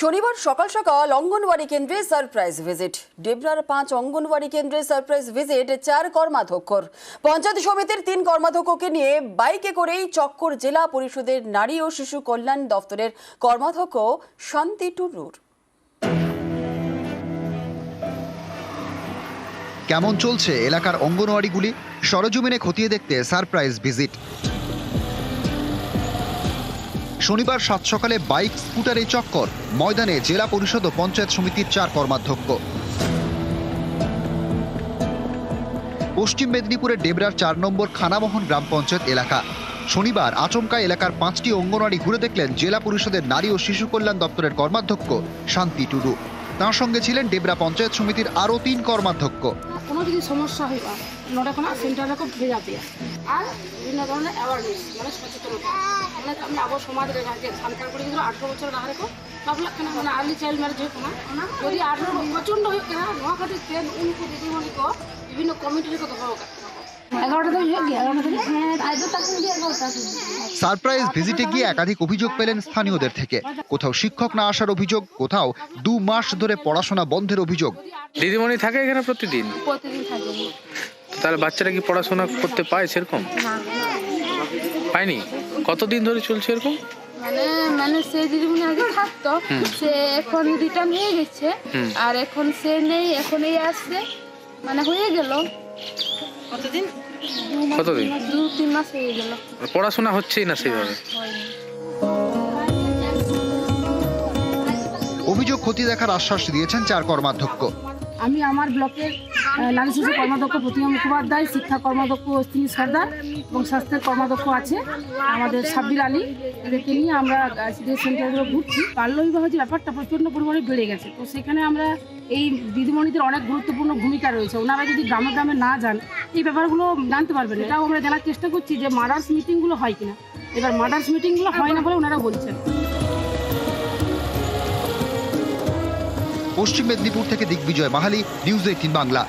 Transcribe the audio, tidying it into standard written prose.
শনিবার সকাল সকাল অঙ্গনওয়াড়ি কেন্দ্রে সারপ্রাইজ ভিজিট। ডেবরার 5 অঙ্গনওয়াড়ি কেন্দ্রে সারপ্রাইজ ভিজিট 4 কর্মাধ্যক্ষর। পঞ্চায়েত সমিতির 3 কর্মাধ্যক্ষকে নিয়ে বাইকে করেই চক্কর জেলা পরিষদের নারী ও শিশু কল্যাণ দপ্তরের কর্মাধ্যক্ষ শান্তি টুডুর। কেমন চলছে এলাকার অঙ্গনওয়াড়িগুলি, সরজমিনে খতিয়ে দেখতে সারপ্রাইজ ভিজিট। শনিবার সাত সকালে বাইক স্কুটারে চক্কর, ময়দানে জেলা পরিষদ ও পঞ্চায়েত সমিতির 4 কর্মাধ্যক্ষ। পশ্চিম মেদিনীপুরের ডেবরার 4 নম্বর খানামোহন গ্রাম পঞ্চায়েত এলাকা। শনিবার আচমকা এলাকার 5টি অঙ্গনওয়াড়ি ঘুরে দেখলেন জেলা পরিষদের নারী ও শিশু কল্যাণ দপ্তরের কর্মাধ্যক্ষ শান্তি টুডু। তার সঙ্গে ছিলেন ডেবরা পঞ্চায়েত সমিতির আরও 3 কর্মাধ্যক্ষ। কোনো যদি সমস্যা হয় নটা সেন্টারে খুব ভেজা দেওয়া আর বিভিন্ন ধরনের অ্যাওয়ারনেস মানে সচেতনতা মানে আমি আবার সমাজের সরকার করে দিল 18 বছর রাখে তাহলে কেন মানে আর্লি চাইল্ড ম্যারেজ হয় না যদি 18 প্রচণ্ড হয়ে কেনা নোয়া খাতে ট্রেন উनको দিদিমণি को বিভিন্ন কমিটির কথা পাওয়া সারপ্রাইজ ভিজিটে গিয়ে একাধিক অভিযোগ পেলেন স্থানীয়দের থেকে। কোথাও শিক্ষক না আসার অভিযোগ, কোথাও 2 মাস ধরে পড়াশোনা বন্ধের অভিযোগ। দিদিমণি থাকে এখানে প্রতিদিন? থাকে। তাহলে বাচ্চারা কি পড়াশোনা করতে পায় সেরকম? পায়নি। কতদিন ধরে চলছে এরকম? মানে সে দিদিমণি আগে থাকতো, সে এখন রিটার্ন হয়ে গেছে আর এখন সে নেই, এখন এই আসছে মানে হয়ে গেল কতদিন 2-3 মাস হয়ে গেল। পড়াশোনা হচ্ছেই না সেইভাবে। অভিযোগ খতিয়ে দেখার আশ্বাস দিয়েছেন 4 কর্মাধ্যক্ষ। আমি আমার ব্লকের নারী শিশু কর্মাধ্যক্ষ প্রতিমা মুখোপাধ্যায়, শিক্ষা কর্মাধ্যক্ষ অশ্বিনী সর্দার এবং স্বাস্থ্যের কর্মাধ্যক্ষ আছে আমাদের সাব্বির আলী, এদেরকে নিয়ে আমরা যে সেন্টারগুলো ঘুরছি। বাল্যবিবাহ যে ব্যাপারটা প্রচণ্ড পরিমাণে বেড়ে গেছে, তো সেখানে আমরা এই দিদিমণিদের অনেক গুরুত্বপূর্ণ ভূমিকা রয়েছে। ওনারা যদি গ্রামে গ্রামে না যান এই ব্যাপারগুলো জানতে পারবেন। এটাও আমরা জানার চেষ্টা করছি যে মার্ডার্স মিটিংগুলো হয় কিনা। এবার মার্ডার্স মিটিংগুলো হয় না বলে ওনারা বলছেন। পশ্চিম মেদিনীপুর থেকে দিগ্বিজয় মাহালি, নিউজ 18 বাংলা।